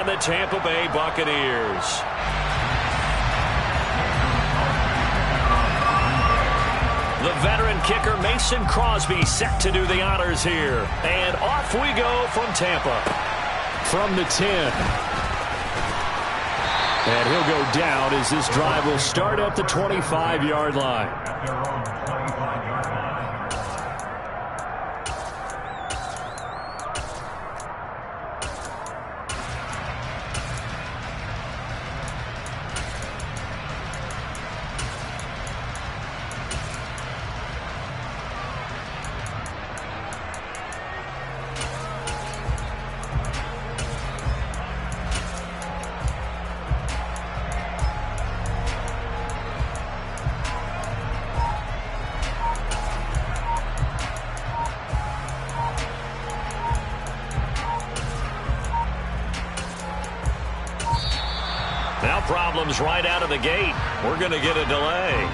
The Tampa Bay Buccaneers. The veteran kicker Mason Crosby set to do the honors here. And off we go from Tampa. From the 10. And he'll go down as this drive will start at the 25-yard line. Now problems right out of the gate. We're going to get a delay.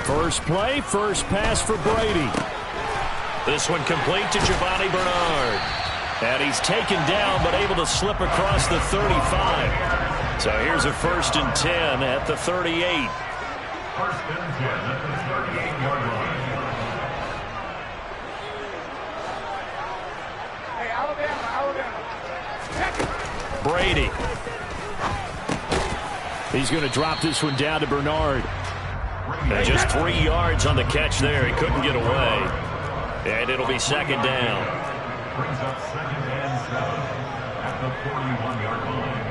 First play, first pass for Brady. This one complete to Giovanni Bernard. And he's taken down but able to slip across the 35. So here's a 1st and 10 at the 38. 1st and 10 at the 38-yard line. Hey, Alabama. Brady. He's going to drop this one down to Bernard. And just 3 yards on the catch there. He couldn't get away. And it'll be 2nd down. Brings up 2nd and 7 at the 41-yard line.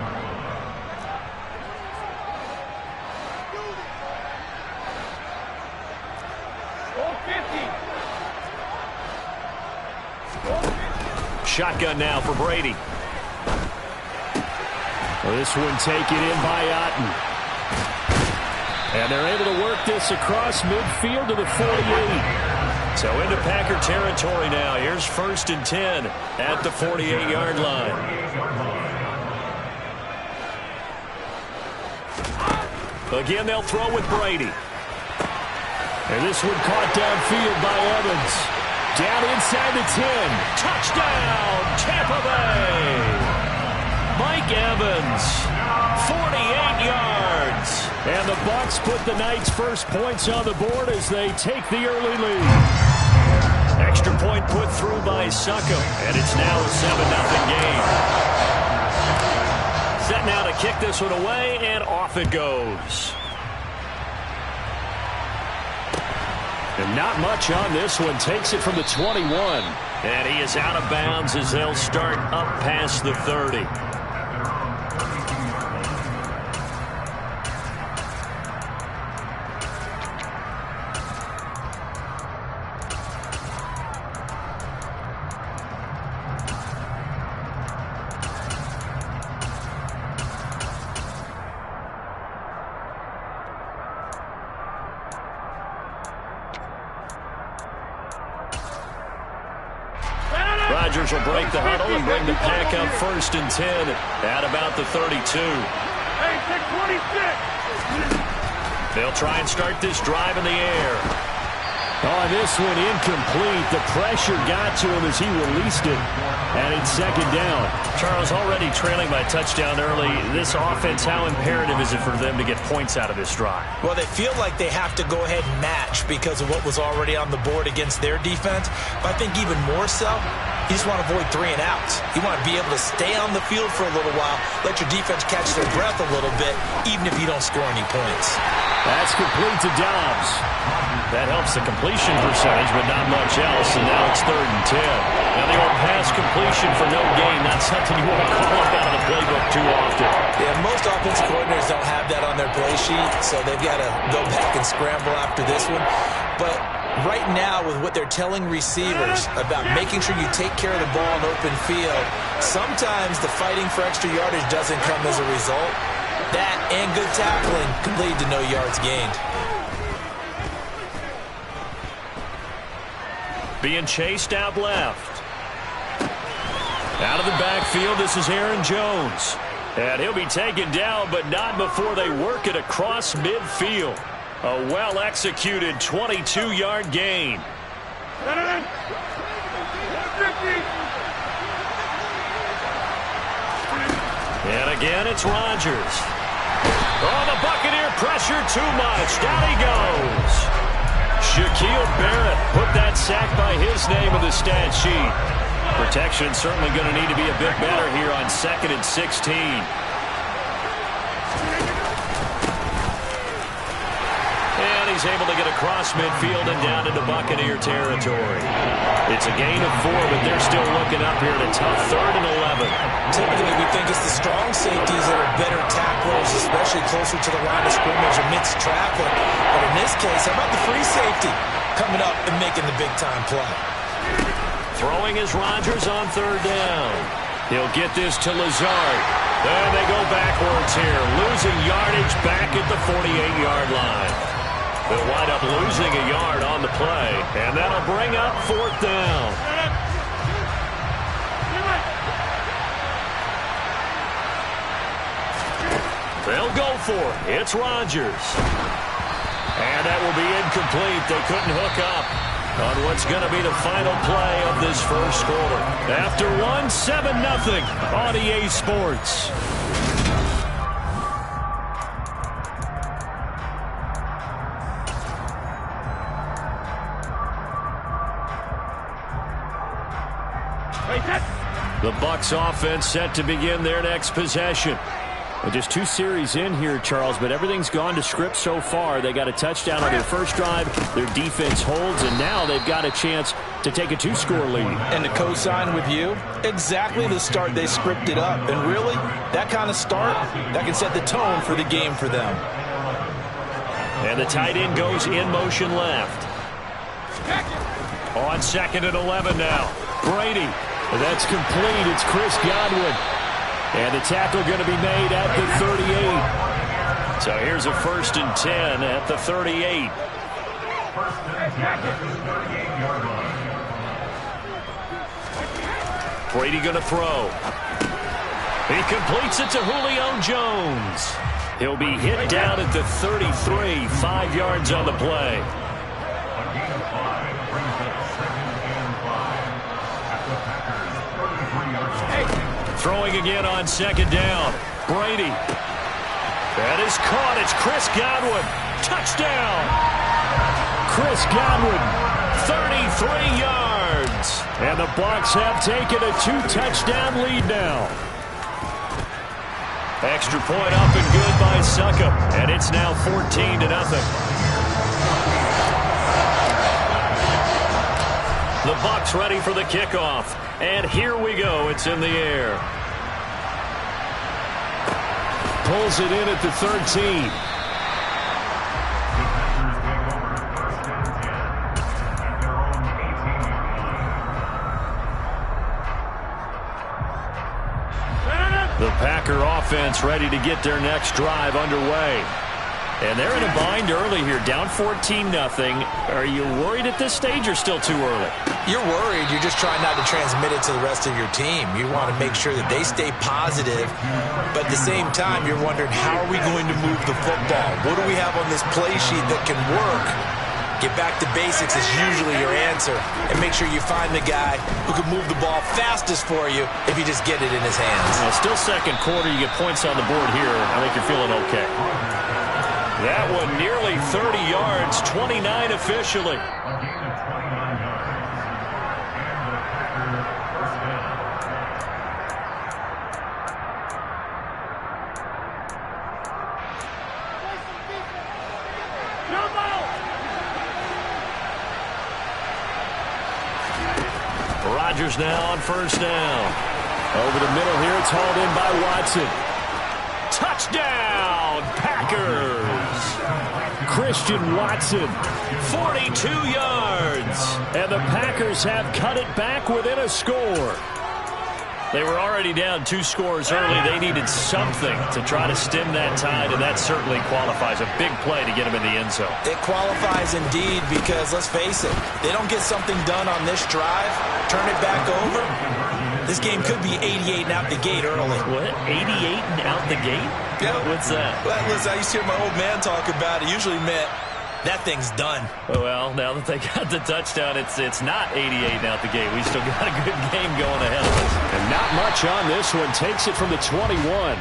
Shotgun now for Brady. Well, this one taken in by Otten. And they're able to work this across midfield to the 48. So into Packer territory now. Here's 1st and 10 at the 48-yard line. Again, they'll throw with Brady. And this one caught downfield by Evans. Down inside the 10. Touchdown, Tampa Bay. Mike Evans, 48 yards. And the Bucs put the Knights' first points on the board as they take the early lead. Extra point put through by Succop, and it's now a 7-0 game. Set now to kick this one away, and off it goes. And not much on this one. Takes it from the 21. And he is out of bounds as they'll start up past the 30. Rodgers will break the huddle and bring the pack up 1st and 10 at about the 32. Hey, 626. They'll try and start this drive in the air. Oh, this one incomplete. The pressure got to him as he released it. And it's 2nd down. Charles, already trailing by touchdown early. This offense, how imperative is it for them to get points out of this drive? Well, they feel like they have to go ahead and match because of what was already on the board against their defense. But I think even more so, you just want to avoid 3 and outs. You want to be able to stay on the field for a little while, let your defense catch their breath a little bit, even if you don't score any points. That's complete to Dobbs. That helps the completion percentage, but not much else, and now it's 3rd and 10. Now the old pass completion for no gain, not something you want to call up out of the playbook too often. Yeah, most offensive coordinators don't have that on their play sheet, so they've got to go back and scramble after this one. But right now, with what they're telling receivers about making sure you take care of the ball in open field, sometimes the fighting for extra yardage doesn't come as a result. That and good tackling can lead to no yards gained. Being chased out left. Out of the backfield, this is Aaron Jones. And he'll be taken down, but not before they work it across midfield. A well-executed 22-yard gain. And again, it's Rodgers. Oh, the Buccaneer pressure too much. Down he goes. Shaquille Barrett put that sack by his name in the stat sheet. Protection certainly going to need to be a bit better here on 2nd and 16. And he's able to get across midfield and down into Buccaneer territory. It's a gain of 4, but they're still looking up here at a tough 3rd and 11. Typically, we think it's the strong safeties that are better tacklers, especially closer to the line of scrimmage amidst traffic. But in this case, how about the free safety coming up and making the big-time play? Throwing is Rodgers on 3rd down. He'll get this to Lazard. And they go backwards here, losing yardage back at the 48-yard line. They'll wind up losing a yard on the play, and that'll bring up 4th down. They'll go for it. It's Rodgers. And that will be incomplete. They couldn't hook up on what's going to be the final play of this first quarter. After one, 7-0 on EA Sports. The Bucs offense set to begin their next possession. Well, just 2 series in here, Charles, but everything's gone to script so far. They got a touchdown on their first drive. Their defense holds, and now they've got a chance to take a 2-score lead. And to co-sign with you, exactly the start they scripted up. And really, that kind of start, that can set the tone for the game for them. And the tight end goes in motion left. On 2nd and 11 now. Brady. That's complete. It's Chris Godwin. And the tackle going to be made at the 38. So here's a 1st and 10 at the 38. First and 10 at the 38-yard line. Brady going to throw. He completes it to Julio Jones. He'll be hit down at the 33, 5 yards on the play. A gain of 5 brings up 2nd and 5 at the Packers' 33-yard line. Throwing again on 2nd down. Brady. That is caught. It's Chris Godwin. Touchdown. Chris Godwin, 33 yards. And the Bucs have taken a 2-touchdown lead now. Extra point up and good by Succop. And it's now 14-0. The Bucs ready for the kickoff. And here we go. It's in the air. Pulls it in at the 13. The Packers take over 1st and 10 at their own 18-yard line. The Packer offense ready to get their next drive underway. And they're in a bind early here, down 14-0. Are you worried at this stage or still too early? You're worried. You're just trying not to transmit it to the rest of your team. You want to make sure that they stay positive, but at the same time, you're wondering, how are we going to move the football? What do we have on this play sheet that can work? Get back to basics is usually your answer, and make sure you find the guy who can move the ball fastest for you if you just get it in his hands. Well, still second quarter. You get points on the board here. I think you're feeling okay. That one nearly 30 yards, 29 officially. A gain of 29 yards. And the Packers' 1st down. Rodgers now on first down. Over the middle here, it's hauled in by Watson. Touchdown, Packers! Christian Watson, 42 yards. And the Packers have cut it back within a score. They were already down 2 scores early. They needed something to try to stem that tide, and that certainly qualifies. A big play to get them in the end zone. It qualifies indeed because, let's face it, they don't get something done on this drive, turn it back over, this game could be 88 and out the gate early. What? 88 and out the gate? Yeah. What's that? Well, listen, I used to hear my old man talk about it. Usually meant that thing's done. Well, now that they got the touchdown, it's not 88 and out the gate. We still got a good game going ahead of us. And not much on this one. Takes it from the 21.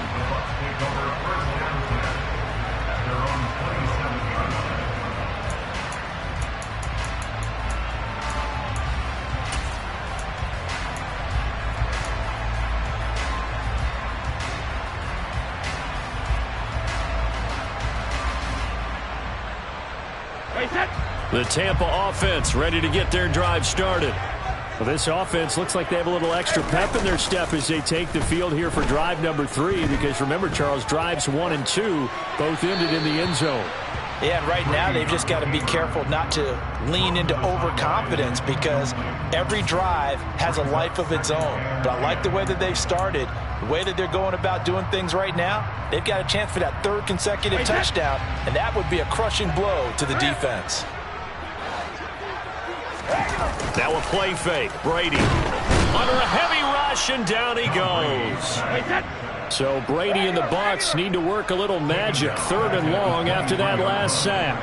The Tampa offense ready to get their drive started. Well, this offense looks like they have a little extra pep in their step as they take the field here for drive number 3. Because remember, Charles, drives 1 and 2 both ended in the end zone. Yeah, and right now they've just got to be careful not to lean into overconfidence because every drive has a life of its own. But I like the way that they've started, the way that they're going about doing things right now. They've got a chance for that 3rd consecutive touchdown, and that would be a crushing blow to the defense. Now a play fake. Brady under a heavy rush, and down he goes. So Brady and the Bucs need to work a little magic. 3rd and long after that last sack.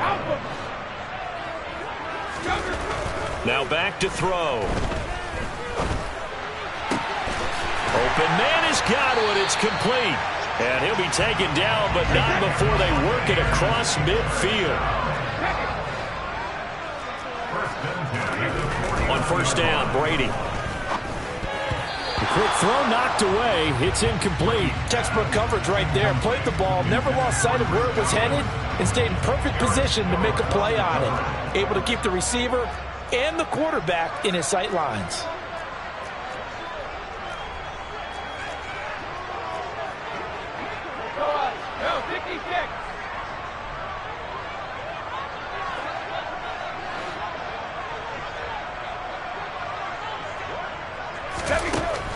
Now back to throw. Open man is Godwin. It's complete. And he'll be taken down, but not before they work it across midfield. On first down, Brady. The quick throw knocked away. It's incomplete. Textbook coverage right there. Played the ball, never lost sight of where it was headed, and stayed in perfect position to make a play on it. Able to keep the receiver and the quarterback in his sight lines.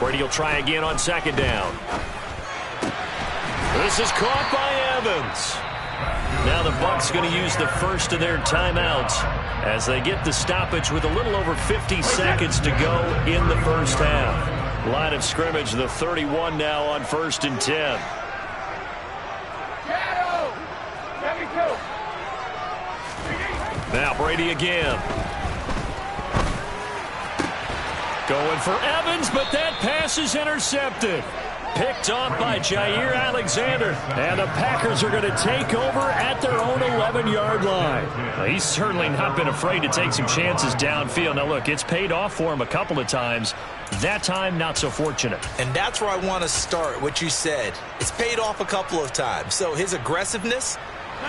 Brady will try again on 2nd down. This is caught by Evans. Now the Bucs going to use the first of their timeouts as they get the stoppage with a little over 50 seconds to go in the first half. Line of scrimmage, the 31 now on 1st and 10. Now Brady again. Going for Evans, but that pass is intercepted. Picked off by Jair Alexander. And the Packers are going to take over at their own 11-yard line. Well, he's certainly not been afraid to take some chances downfield. Now, look, it's paid off for him a couple of times. That time, not so fortunate. And that's where I want to start, what you said. It's paid off a couple of times. So his aggressiveness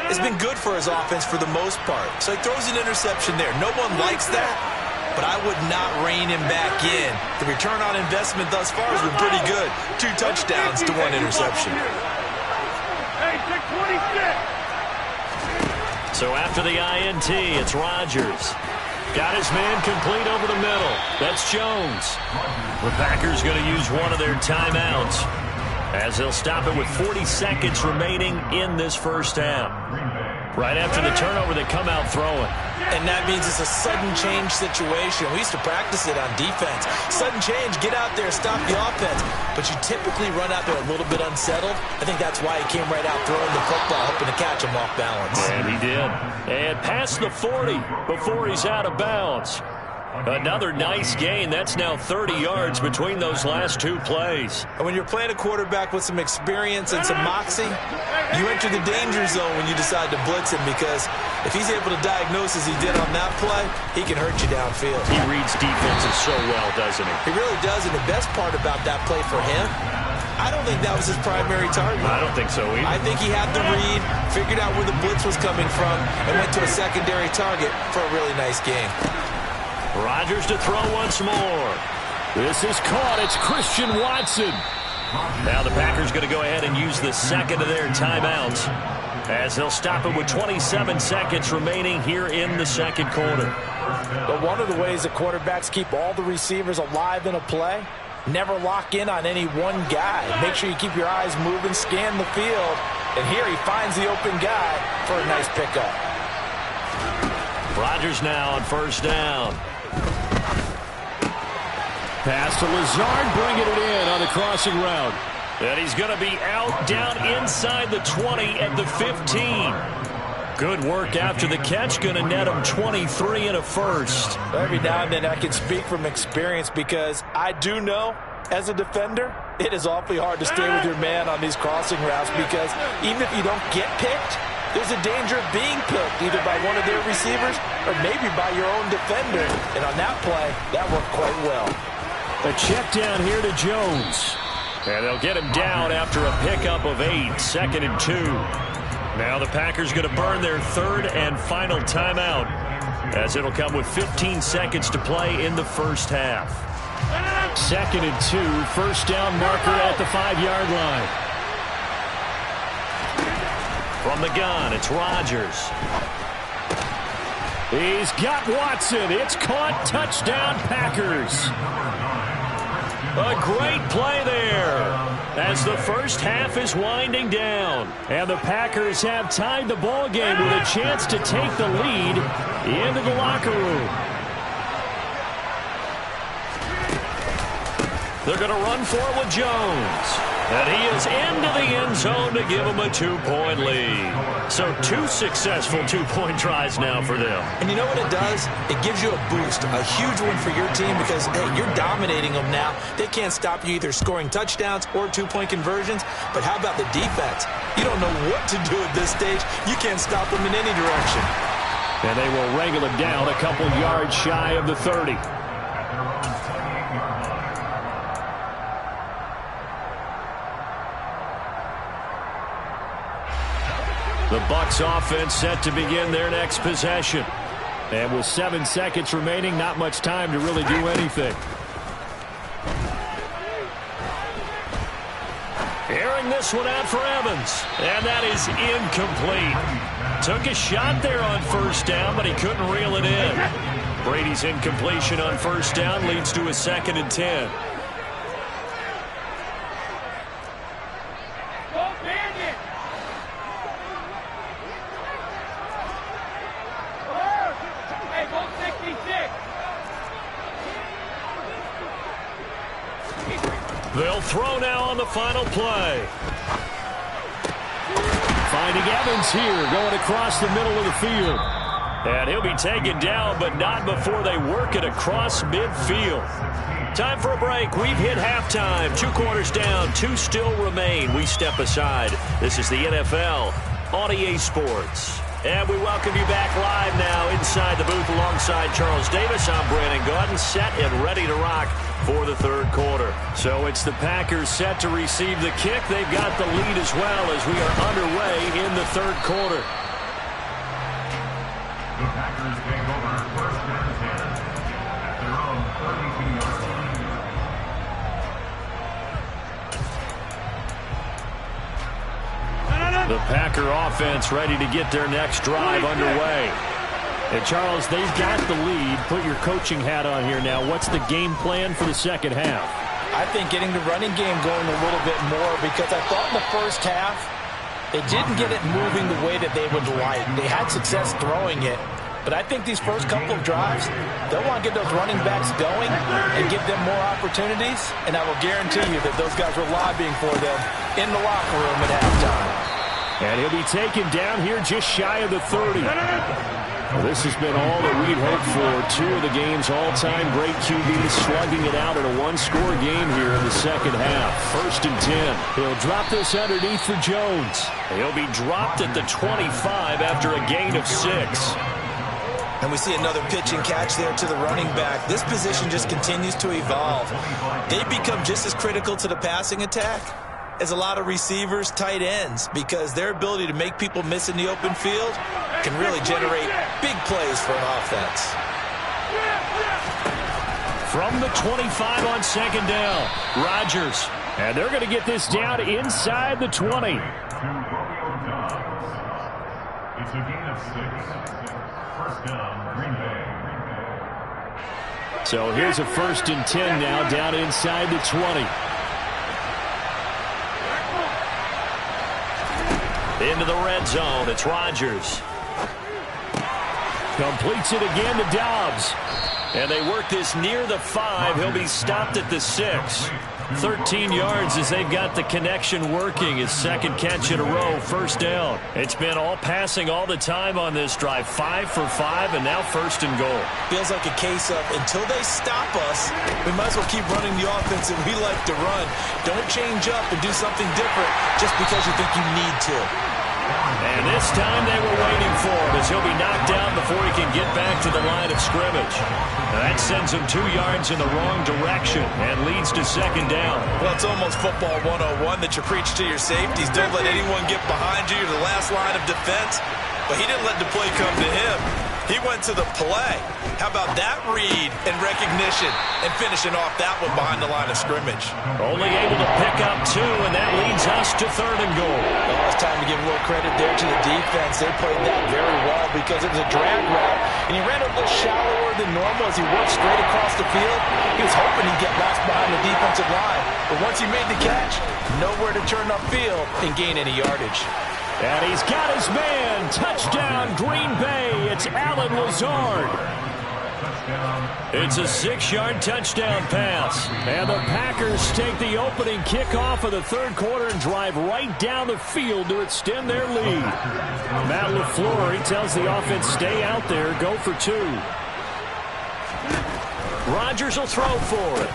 has been good for his offense for the most part. So he throws an interception there. No one likes that. But I would not rein him back in. The return on investment thus far has been pretty good. 2 touchdowns to 1 interception. So after the INT, it's Rodgers. Got his man complete over the middle. That's Jones. The Packers going to use one of their timeouts as they'll stop it with 40 seconds remaining in this first half. Right after the turnover, they come out throwing. And that means it's a sudden change situation. We used to practice it on defense. Sudden change, get out there, stop the offense. But you typically run out there a little bit unsettled. I think that's why he came right out throwing the football, hoping to catch him off balance. And he did. And past the 40 before he's out of bounds. Another nice gain. That's now 30 yards between those last 2 plays. And when you're playing a quarterback with some experience and some moxie, you enter the danger zone when you decide to blitz him, because if he's able to diagnose as he did on that play, he can hurt you downfield. He reads defenses so well, doesn't he? He really does, and the best part about that play for him, I don't think that was his primary target. I don't think so either. I think he had the read, figured out where the blitz was coming from, and went to a secondary target for a really nice game. Rodgers to throw once more. This is caught. It's Christian Watson. Now the Packers going to go ahead and use the second of their timeouts as they'll stop it with 27 seconds remaining here in the second quarter. But one of the ways that quarterbacks keep all the receivers alive in a play, never lock in on any one guy. Make sure you keep your eyes moving, scan the field, and here he finds the open guy for a nice pickup. Rodgers now on first down. Pass to Lazard, bringing it in on the crossing route. And he's going to be out down inside the 20 at the 15. Good work after the catch, going to net him 23 and a first. Every now and then I can speak from experience because I do know, as a defender, it is awfully hard to stay with your man on these crossing routes because even if you don't get picked, there's a danger of being picked either by one of their receivers or maybe by your own defender. And on that play, that worked quite well. A check down here to Jones. And they'll get him down after a pickup of 8, 2nd and 2. Now the Packers going to burn their third and final timeout as it'll come with 15 seconds to play in the first half. 2nd and 2, first down marker at the 5-yard line. From the gun, it's Rodgers. He's got Watson. It's caught. Touchdown, Packers. A great play there as the first half is winding down. And the Packers have tied the ball game with a chance to take the lead into the locker room. They're going to run for it with Jones. And he is into the end zone to give them a 2-point lead. So 2 successful 2-point tries now for them. And you know what it does? It gives you a boost, a huge one for your team because, hey, you're dominating them now. They can't stop you either scoring touchdowns or 2-point conversions. But how about the defense? You don't know what to do at this stage. You can't stop them in any direction. And they will wrangle him down a couple yards shy of the 30. The Bucs offense set to begin their next possession. And with 7 seconds remaining, not much time to really do anything. Airing this one out for Evans. And that is incomplete. Took a shot there on first down, but he couldn't reel it in. Brady's incompletion on first down leads to a 2nd and 10. They'll throw now on the final play. Finding Evans here, going across the middle of the field. And he'll be taken down, but not before they work it across midfield. Time for a break. We've hit halftime. 2 quarters down, 2 still remain. We step aside. This is the NFL on EA Sports. And we welcome you back live now inside the booth alongside Charles Davis. I'm Brandon Gaudin, set and ready to rock for the third quarter. So it's the Packers set to receive the kick. They've got the lead as well as we are underway in the third quarter. The Packers take over first and 10 at their own 32-yard line. The Packer offense ready to get their next drive underway. And Charles, they've got the lead. Put your coaching hat on here now. What's the game plan for the second half? I think getting the running game going a little bit more because I thought in the first half they didn't get it moving the way that they would like. They had success throwing it. But I think these first couple of drives, they'll want to get those running backs going and give them more opportunities. And I will guarantee you that those guys were lobbying for them in the locker room at halftime. And he'll be taken down here just shy of the 30. Well, this has been all that we'd hoped for. 2 of the game's all-time great QBs slugging it out in a 1-score game here in the second half. 1st and 10. He'll drop this underneath for Jones. He'll be dropped at the 25 after a gain of 6. And we see another pitch and catch there to the running back. This position just continues to evolve. They become just as critical to the passing attack as a lot of receivers, tight ends, because their ability to make people miss in the open field can really generate big plays for an offense. From the 25 on second down, Rodgers. And they're going to get this down inside the 20. To Romeo Doubs. It's a gain of 6. First down, Green Bay. So here's a 1st and 10 now down inside the 20. Into the red zone, it's Rodgers. Completes it again to Doubs. And they work this near the 5. He'll be stopped at the 6. 13 yards as they've got the connection working. His second catch in a row, first down. It's been all passing all the time on this drive. 5 for 5, and now 1st and goal. Feels like a case of until they stop us, we might as well keep running the offense that we like to run. Don't change up and do something different just because you think you need to. And this time they were waiting for him as he'll be knocked down before he can get back to the line of scrimmage. Now that sends him 2 yards in the wrong direction and leads to second down. Well, it's almost football 101 that you preach to your safeties. Don't let anyone get behind you. You're the last line of defense. But he didn't let the play come to him. He went to the play. How about that read and recognition and finishing off that one behind the line of scrimmage? Only able to pick up 2, and that leads us to 3rd and goal. Well, it's time to give a little credit there to the defense. They played that very well because it was a drag route, and he ran a little shallower than normal as he worked straight across the field. He was hoping he'd get lost behind the defensive line, but once he made the catch, nowhere to turn upfield and gain any yardage. And he's got his man. Touchdown, Green Bay. It's Allen Lazard. It's a 6-yard touchdown pass. And the Packers take the opening kickoff of the 3rd quarter and drive right down the field to extend their lead. Matt LaFleur, he tells the offense, stay out there, go for 2. Rodgers will throw for it.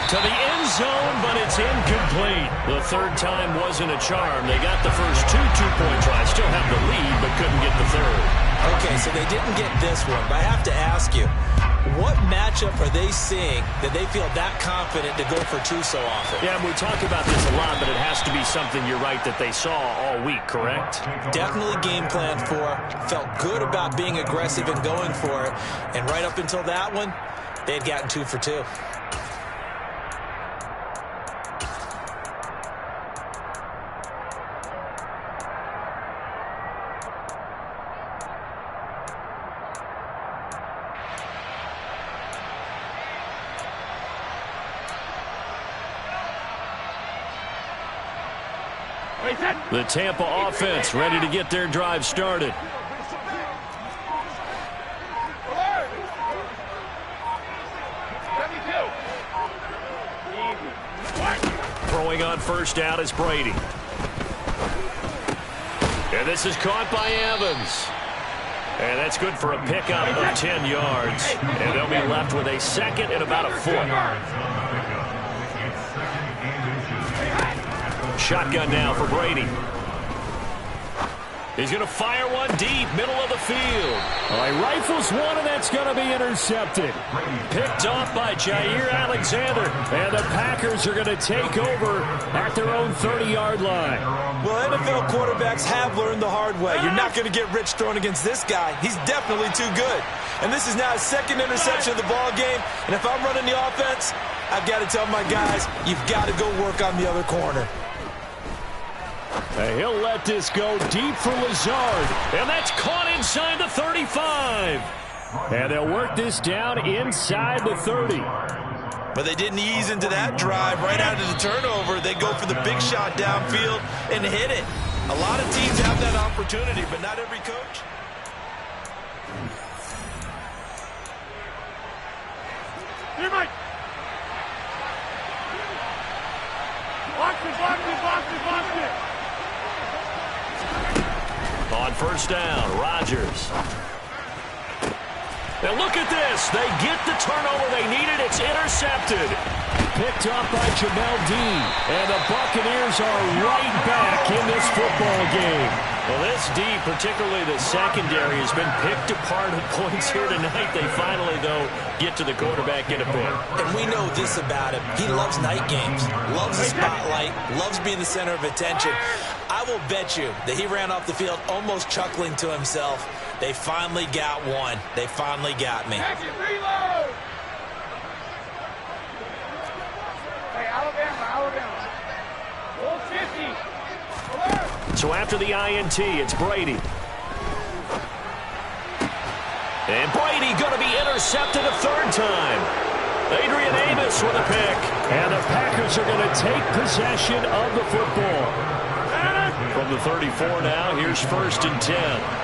To the end zone, but it's incomplete. The 3rd time wasn't a charm. They got the first 2 two-point tries. Still have the lead, but couldn't get the 3rd. Okay, so they didn't get this one, but I have to ask you, what matchup are they seeing that they feel that confident to go for 2 so often? Yeah, we talk about this a lot, but it has to be something, you're right, that they saw all week, correct? Definitely game planned for. Felt good about being aggressive and going for it. And right up until that one, they had gotten 2 for 2. The Tampa offense ready to get their drive started. Throwing on first down is Brady. And this is caught by Evans. And that's good for a pickup of 10 yards. And they'll be left with a 2nd and about a 4. Shotgun now for Brady. He's going to fire one deep, middle of the field. He rifles one, and that's going to be intercepted. Picked off by Jair Alexander. And the Packers are going to take over at their own 30-yard line. Well, NFL quarterbacks have learned the hard way. You're not going to get rich throwing against this guy. He's definitely too good. And this is now his 2nd interception of the ball game. And if I'm running the offense, I've got to tell my guys, you've got to go work on the other corner. And he'll let this go deep for Lazard. And that's caught inside the 35. And they'll work this down inside the 30. But they didn't ease into that drive right out of the turnover. They go for the big shot downfield and hit it. A lot of teams have that opportunity, but not every coach. Here, Mike. Box it, box it, box it, box it. On first down, Rodgers. Now look at this. They get the turnover they needed. It's intercepted. Picked up by Jamel Dean. And the Buccaneers are right back in this football game. Well, this D, particularly the secondary, has been picked apart at points here tonight. They finally, though, get to the quarterback in a bit. And we know this about him. He loves night games, loves the spotlight, loves being the center of attention. I will bet you that he ran off the field almost chuckling to himself. They finally got one. They finally got me. So after the INT, it's Brady. And Brady going to be intercepted a third time. Adrian Amos with a pick. And the Packers are going to take possession of the football. From the 34 now, here's 1st and 10.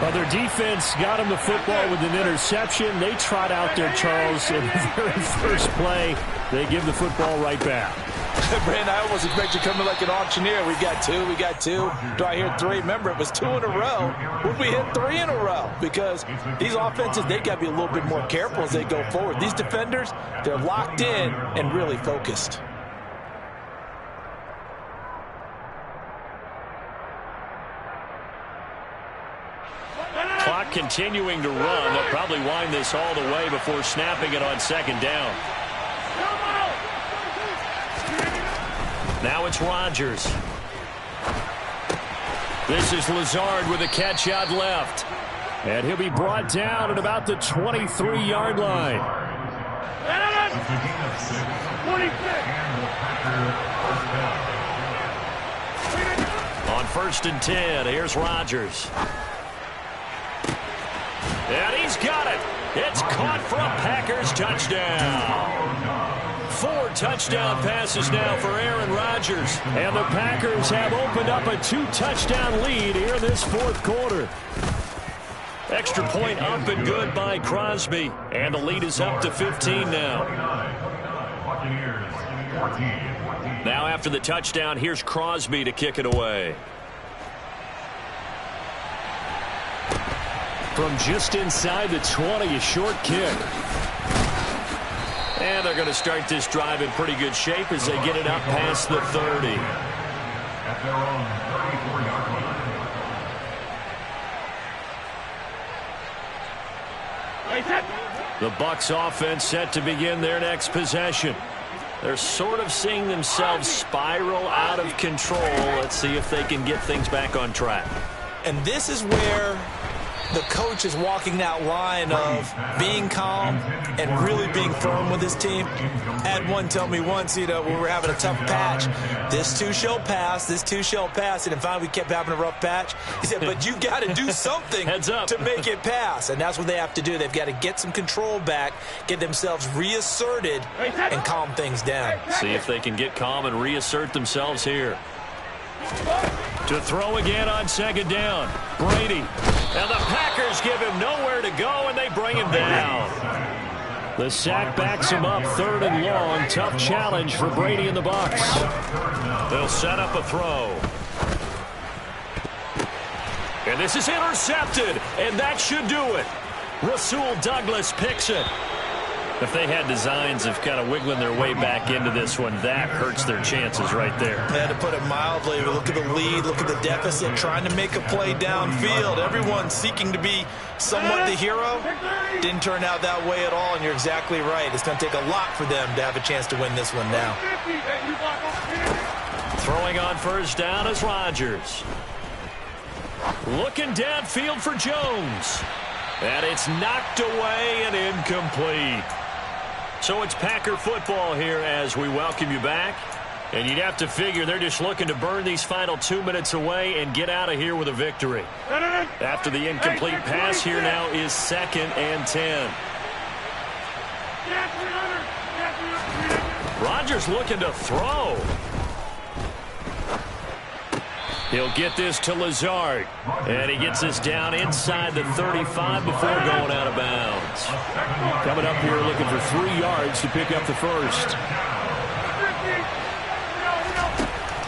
Well, their defense got him the football with an interception. They trot out there, Charles, in the very first play. They give the football right back. Brandon, I almost expect you coming like an auctioneer. We got two. Do I hear 3? Remember, it was 2 in a row. Would we hit 3 in a row? Because these offenses, they got to be a little bit more careful as they go forward. These defenders, they're locked in and really focused. Clock continuing to run. They'll probably wind this all the way before snapping it on 2nd down. Now it's Rodgers. This is Lazard with a catch out left. And he'll be brought down at about the 23-yard line. On 1st and 10, here's Rodgers. And he's got it. It's caught for a Packers touchdown. 4 touchdown passes now for Aaron Rodgers. And the Packers have opened up a 2-touchdown lead here in this 4th quarter. Extra point up and good by Crosby. And the lead is up to 15 now. Now after the touchdown, here's Crosby to kick it away. From just inside the 20, a short kick. And they're going to start this drive in pretty good shape as they get it up past the 30. At their own 34-yard line. The Bucs offense set to begin their next possession. They're sort of seeing themselves spiral out of control. Let's see if they can get things back on track. And this is where the coach is walking that line of being calm and really being firm with his team. I had one tell me once, when we were having a tough patch, this too shall pass, this too shall pass. And finally we kept having a rough patch. He said, but you got to do something Heads up. to make it pass. And that's what they have to do. They've got to get some control back, get themselves reasserted, and calm things down. See if they can get calm and reassert themselves here. To throw again on 2nd down. Brady. And the Packers give him nowhere to go, and they bring him down. The sack backs him up 3rd and long. Tough challenge for Brady and the Bucs. They'll set up a throw. And this is intercepted, and that should do it. Rasul Douglas picks it. If they had designs of kind of wiggling their way back into this one, that hurts their chances right there. They had to put it mildly. Look at the lead, look at the deficit, trying to make a play downfield. Everyone seeking to be somewhat the hero. Didn't turn out that way at all, and you're exactly right. It's going to take a lot for them to have a chance to win this one now. Throwing on 1st down is Rodgers. Looking downfield for Jones. And it's knocked away and incomplete. So it's Packer football here as we welcome you back. And you'd have to figure they're just looking to burn these final 2 minutes away and get out of here with a victory. After the incomplete pass, here now is 2nd and 10. Rodgers looking to throw. He'll get this to Lazard. And he gets this down inside the 35 before going out of bounds. Coming up here looking for 3 yards to pick up the first.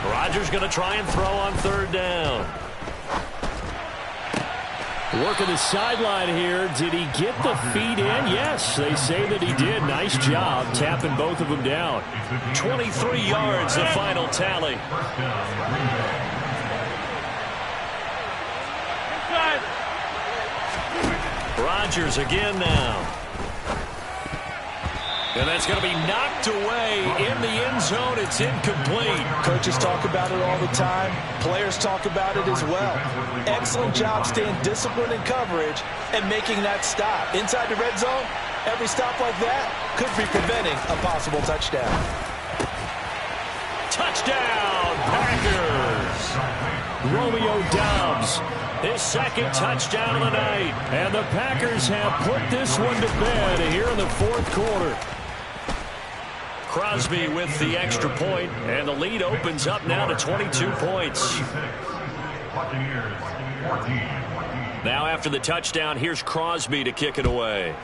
Rodgers going to try and throw on 3rd down. Working the sideline here. Did he get the feet in? Yes, they say that he did. Nice job tapping both of them down. 23 yards, the final tally. Rodgers again now. And that's going to be knocked away in the end zone. It's incomplete. Coaches talk about it all the time. Players talk about it as well. Excellent job staying disciplined in coverage and making that stop. Inside the red zone, every stop like that could be preventing a possible touchdown. Touchdown, Packers! Romeo Doubs, his second touchdown of the night. And the Packers have put this one to bed here in the fourth quarter. Crosby with the extra point, and the lead opens up now to 22 points. Now after the touchdown, here's Crosby to kick it away.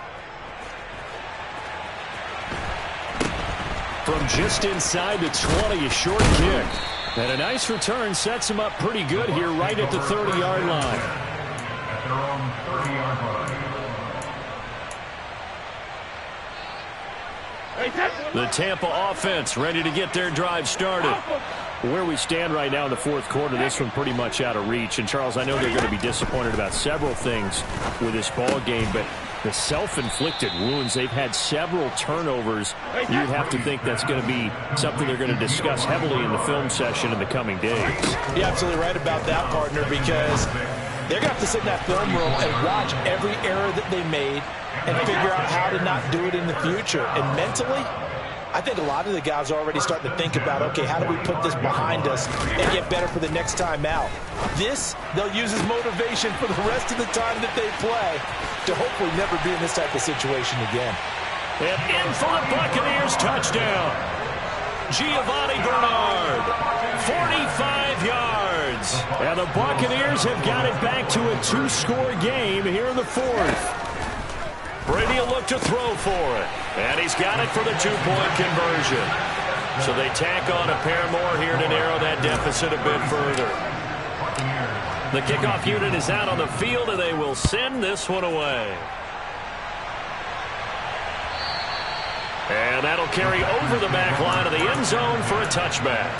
From just inside the 20, a short kick. And a nice return sets him up pretty good here right at the 30-yard line. At their own 30-yard line. The Tampa offense ready to get their drive started. Where we stand right now in the fourth quarter, this one pretty much out of reach. And, Charles, I know they're going to be disappointed about several things with this ball game, but the self-inflicted wounds, they've had several turnovers. You'd have to think that's going to be something they're going to discuss heavily in the film session in the coming days. You're absolutely right about that, partner, because they're going to have to sit in that film room and watch every error that they made and figure out how to not do it in the future. And mentally, I think a lot of the guys are already starting to think about, okay, how do we put this behind us and get better for the next time out? This, they'll use as motivation for the rest of the time that they play to hopefully never be in this type of situation again. And in for the Buccaneers touchdown. Giovanni Bernard, 45 yards. And the Buccaneers have got it back to a two-score game here in the fourth. Brady will look to throw for it. And he's got it for the two-point conversion. So they tack on a pair more here to narrow that deficit a bit further. The kickoff unit is out on the field, and they will send this one away. And that'll carry over the back line of the end zone for a touchback.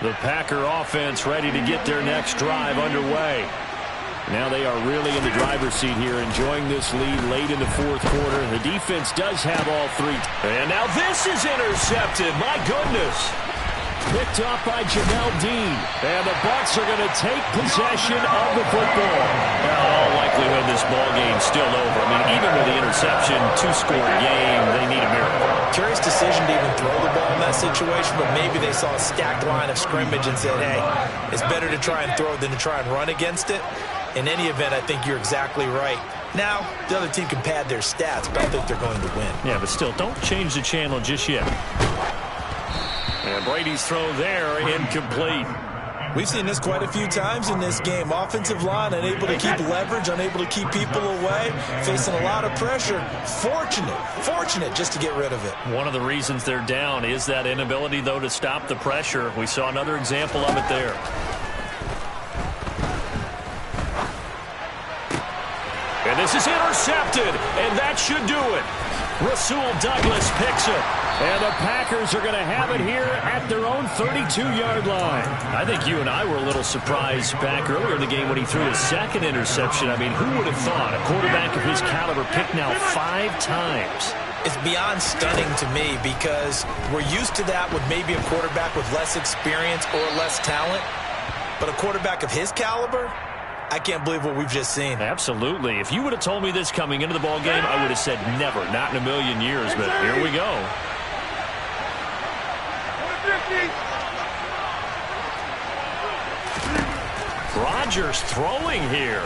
The Packer offense ready to get their next drive underway. Now they are really in the driver's seat here, enjoying this lead late in the fourth quarter. The defense does have all three. And now this is intercepted. My goodness. Picked off by Jamel Dean. And the Bucs are going to take possession of the football. Well, in all likelihood, this ball game's still over. I mean, even with the interception, two-score game, they need a miracle. Curious decision to even throw the ball in that situation, but maybe they saw a stacked line of scrimmage and said, hey, it's better to try and throw than to try and run against it. In any event, I think you're exactly right. Now, the other team can pad their stats, but I think they're going to win. Yeah, but still, don't change the channel just yet. And Brady's throw there, incomplete. We've seen this quite a few times in this game. Offensive line unable to keep leverage, unable to keep people away, facing a lot of pressure. Fortunate just to get rid of it. One of the reasons they're down is that inability, though, to stop the pressure. We saw another example of it there. And this is intercepted, and that should do it. Rasul Douglas picks it. And the Packers are going to have it here at their own 32-yard line. I think you and I were a little surprised back earlier in the game when he threw his second interception. I mean, who would have thought a quarterback of his caliber picked now 5 times? It's beyond stunning to me because we're used to that with maybe a quarterback with less experience or less talent. But a quarterback of his caliber, I can't believe what we've just seen. Absolutely. If you would have told me this coming into the ball game, I would have said never, not in a million years. But here we go. Rodgers throwing here.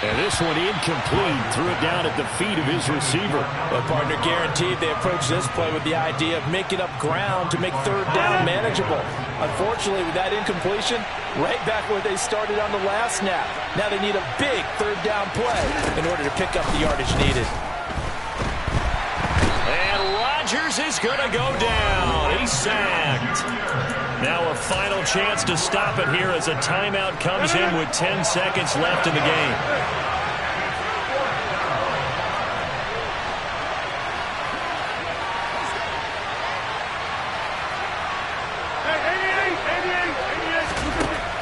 And this one incomplete. Threw it down at the feet of his receiver. Well, partner, guaranteed they approach this play with the idea of making up ground to make third down manageable. Unfortunately, with that incompletion, right back where they started on the last snap. Now they need a big third down play in order to pick up the yardage needed. And Rodgers is going to go down. He's sacked. Now a final chance to stop it here as a timeout comes in with 10 seconds left in the game.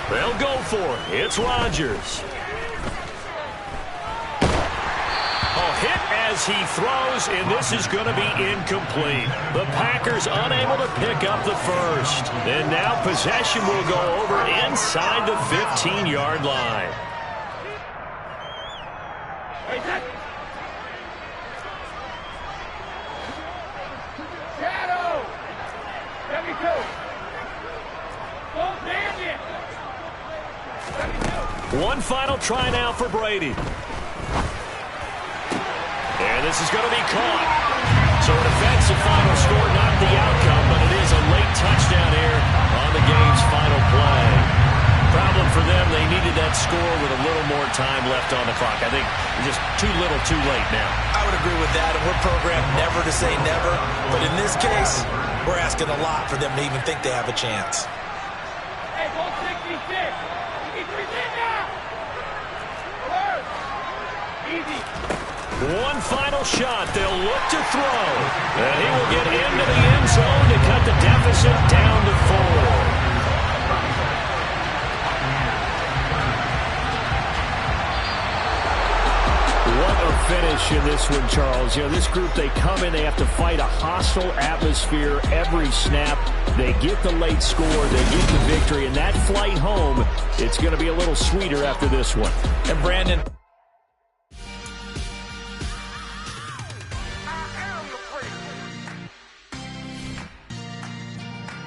They'll go for it. It's Rodgers. Hit as he throws, and this is going to be incomplete. The Packers unable to pick up the first. And now possession will go over inside the 15-yard line. One final try now for Brady. And this is going to be caught. So an offensive final score, not the outcome, but it is a late touchdown here on the game's final play. Problem for them, they needed that score with a little more time left on the clock. I think just too little, too late now. I would agree with that, and we're programmed never to say never. But in this case, we're asking a lot for them to even think they have a chance. Hey, go 66. He's in now. Easy. One final shot. They'll look to throw. And he will get into the end zone to cut the deficit down to 4. What a finish in this one, Charles. You know, this group, they come in, they have to fight a hostile atmosphere every snap. They get the late score, they get the victory, and that flight home, it's going to be a little sweeter after this one. And Brandon,